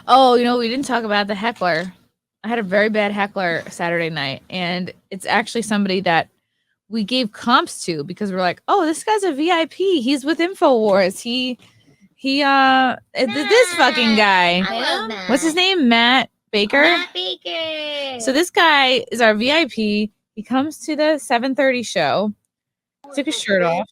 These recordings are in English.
Oh, we didn't talk about the heckler. I had a very bad heckler Saturday night, and it's actually somebody that we gave comps to because we're like, oh, this guy's a VIP. He's with InfoWars. This fucking guy. I love Matt. What's his name? Matt Baker? Matt Baker. So this guy is our VIP. He comes to the 7:30 show, took his shirt off,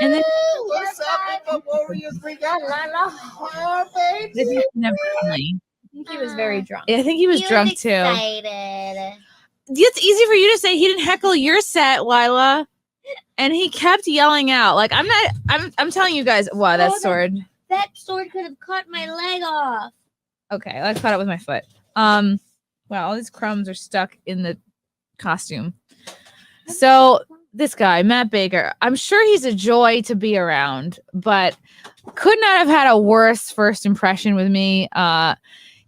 and then What's up, InfoWars? We got Lila Hart, baby. never funny. I think he was very drunk. I think he was drunk excited. too. It's easy for you to say he didn't heckle your set, Lila. And he kept yelling out. Like, I'm telling you guys, wow, that sword. That sword could have cut my leg off. Okay, I caught it with my foot. Wow, all these crumbs are stuck in the costume. So this guy, Matt Baker, I'm sure he's a joy to be around, but could not have had a worse first impression with me.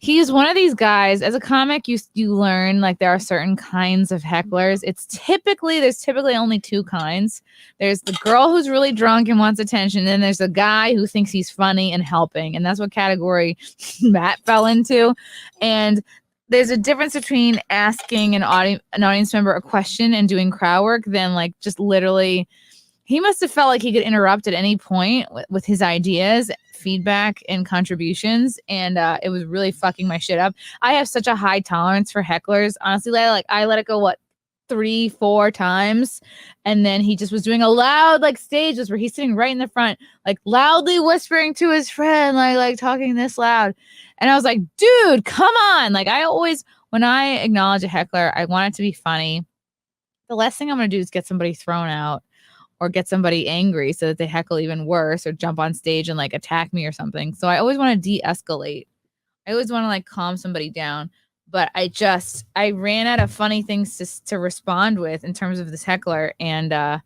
He's one of these guys. As a comic, you learn like there are certain kinds of hecklers. There's typically only two kinds. There's the girl who's really drunk and wants attention, and then there's the guy who thinks he's funny and helping, and that's what category Matt fell into. And there's a difference between asking an audience member a question and doing crowd work than like just literally. He must have felt like he could interrupt at any point with his ideas, feedback, and contributions, and it was really fucking my shit up. I have such a high tolerance for hecklers. Honestly, I let it go 3-4 times, and then he just was doing a loud like stages where he's sitting right in the front, like loudly whispering to his friend, like talking this loud, and I was like, dude, come on! Like I always, when I acknowledge a heckler, I want it to be funny. The last thing I'm gonna do is get somebody thrown out or get somebody angry so that they heckle even worse or jump on stage and like attack me or something. So I always want to de-escalate. I always want to like calm somebody down. But I ran out of funny things to respond with in terms of this heckler. And I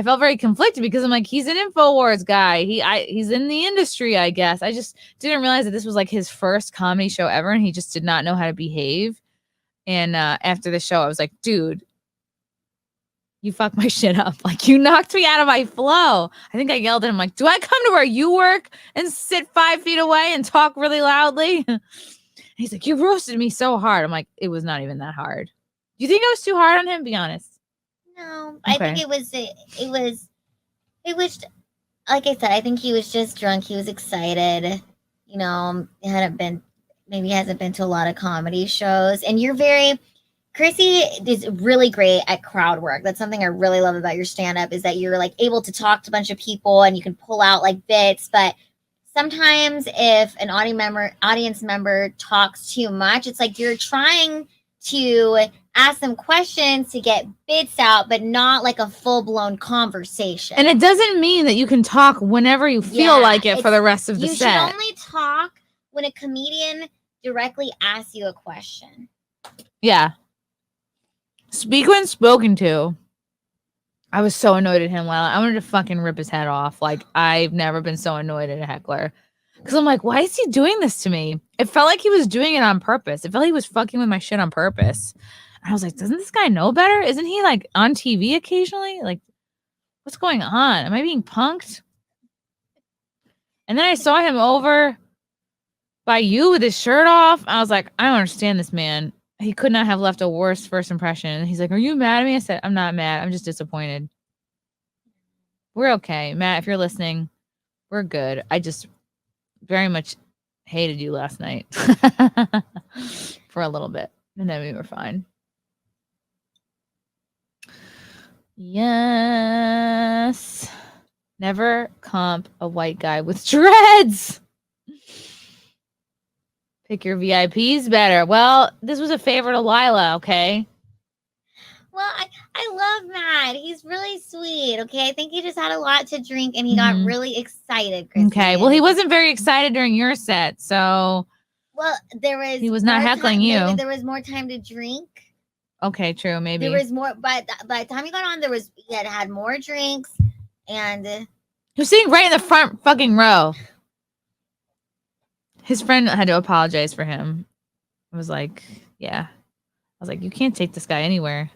felt very conflicted because I'm like, he's an InfoWars guy. He's in the industry, I guess. I just didn't realize that this was like his first comedy show ever. And he just did not know how to behave. And after the show, I was like, dude, you fucked my shit up. Like, you knocked me out of my flow. I think I yelled at him, like, do I come to where you work and sit 5 feet away and talk really loudly? He's like, you roasted me so hard. I'm like, it was not even that hard. Do you think I was too hard on him? Be honest. No, Okay. I think it was, like I said, I think he was just drunk. He was excited. He hasn't been to a lot of comedy shows. And Chrissie is really great at crowd work. That's something I really love about your stand-up is that you're like able to talk to a bunch of people and you can pull out like bits. But sometimes if an audience member talks too much, it's like you're trying to ask them questions to get bits out, but not like a full-blown conversation. And it doesn't mean that you can talk whenever you feel like it for the rest of the set. You should only talk when a comedian directly asks you a question. Yeah. Speak when spoken to. I was so annoyed at him. I wanted to fucking rip his head off. Like, I've never been so annoyed at a heckler. Because I'm like, why is he doing this to me? It felt like he was doing it on purpose. It felt like he was fucking with my shit on purpose. And I was like, doesn't this guy know better? Isn't he like on TV occasionally? Like, what's going on? Am I being punked? And then I saw him over by you with his shirt off. I was like, I don't understand this man. He could not have left a worse first impression. And he's like, are you mad at me? I said, I'm not mad. I'm just disappointed. We're okay. Matt, if you're listening, we're good. I just very much hated you last night for a little bit. And then we were fine. Yes. Never comp a white guy with dreads. Pick your VIPs better. Well, this was a favor to Lila, okay? Well, I love Matt. He's really sweet, okay? I think he just had a lot to drink and he got really excited, Chrissie. Okay, well, he wasn't very excited during your set, so... Well, he was not heckling you. There was more time to drink. Okay, true, maybe. There was more, by the time he got on, he had more drinks, and... He was sitting right in the front fucking row. His friend had to apologize for him. I was like, yeah. I was like, you can't take this guy anywhere.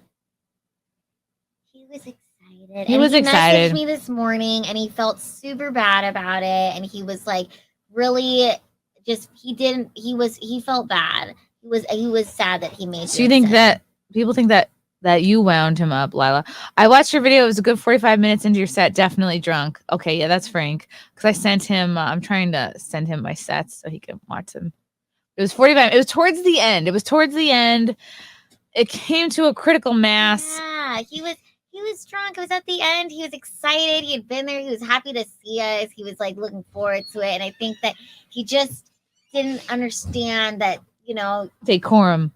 He was excited. He messaged me this morning, and he felt super bad about it, and he was like really just he felt bad. He was sad that he made. So you think upset. that people think that you wound him up, Lila? I watched your video. It was a good 45 minutes into your set. Definitely drunk. Okay, yeah, that's Frank. Because I sent him. I'm trying to send him my sets so he can watch them. It was 45. It was towards the end. It came to a critical mass. Yeah, he was drunk. It was at the end. He was excited. He had been there. He was happy to see us. He was like looking forward to it. And I think that he just didn't understand that, Decorum.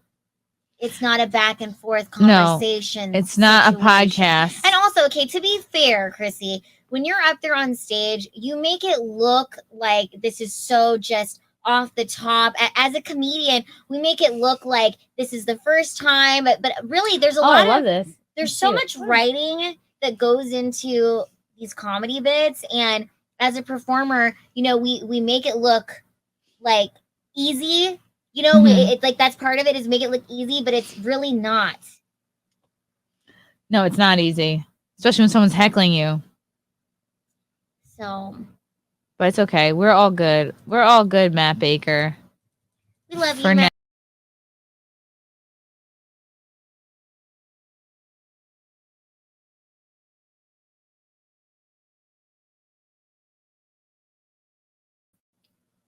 it's not a back and forth conversation. No, it's not a situation. podcast. And also, okay, to be fair, Chrissy, when you're up there on stage, you make it look like this is so just off the top. As a comedian, we make it look like this is the first time, but really there's I love this. There's so much writing that goes into these comedy bits, and as a performer, we make it look like easy. It's like that's part of it is make it look easy, but it's really not. No, it's not easy, especially when someone's heckling you. So, but it's okay. We're all good. We're all good, Matt Baker. We love For you, Matt.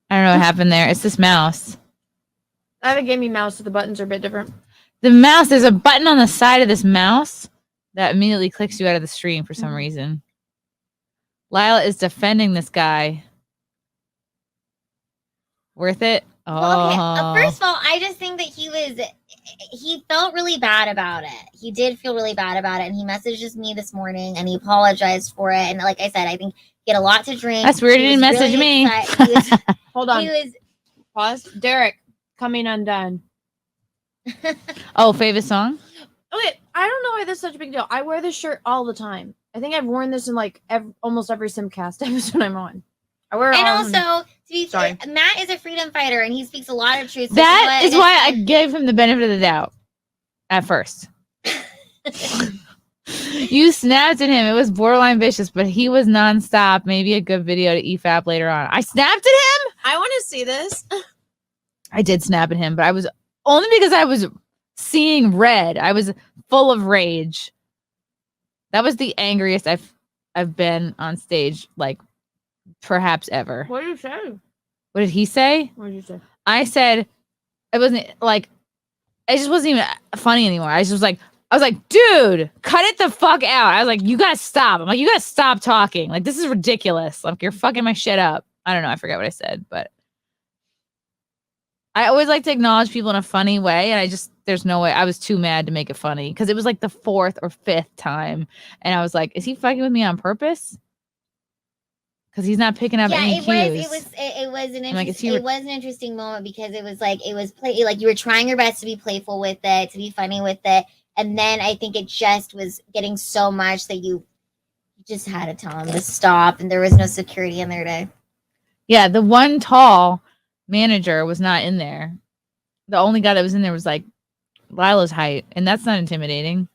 I don't know what happened there. It's this mouse. I have a gaming mouse, so the buttons are a bit different. The mouse, there's a button on the side of this mouse that immediately clicks you out of the stream for some reason. Lila is defending this guy. Worth it? Oh. Well, okay. First of all, I just think that he felt really bad about it. He did feel really bad about it, and he messaged me this morning, and he apologized for it. And like I said, I think he had a lot to drink. That's weird. He didn't message me. Hold on. He was Pause. Derek, coming undone. Oh, favorite song? Okay, I don't know why this is such a big deal. I wear this shirt all the time. I think I've worn this in like almost every Simpcast episode I'm on. I wear it and all also, to be fair, Matt is a freedom fighter, and he speaks a lot of truth. So That is why I gave him the benefit of the doubt at first. You snapped at him. It was borderline vicious, but he was nonstop. Maybe a good video to EFAP later on. I snapped at him. I want to see this. I did snap at him, but I was only because I was seeing red. I was full of rage. That was the angriest I've been on stage, like perhaps ever. What did you say? What did he say? What did you say? I said it wasn't like it just wasn't even funny anymore. I was like, dude, cut it the fuck out. I was like, you gotta stop. I'm like, you gotta stop talking. Like, this is ridiculous. Like, you're fucking my shit up. I don't know. I forget what I said, but I always like to acknowledge people in a funny way. And there's no way. I was too mad to make it funny because it was like the 4th or 5th time. And I was like, is he fucking with me on purpose? Because he's not picking up any cues. It was an interesting moment because it was like you were trying your best to be playful with it, to be funny with it. And then I think it just was getting so much that you just had to tell him to stop, and there was no security in there to. Yeah, the one tall manager was not in there. The only guy that was in there was like Lila's height, and that's not intimidating.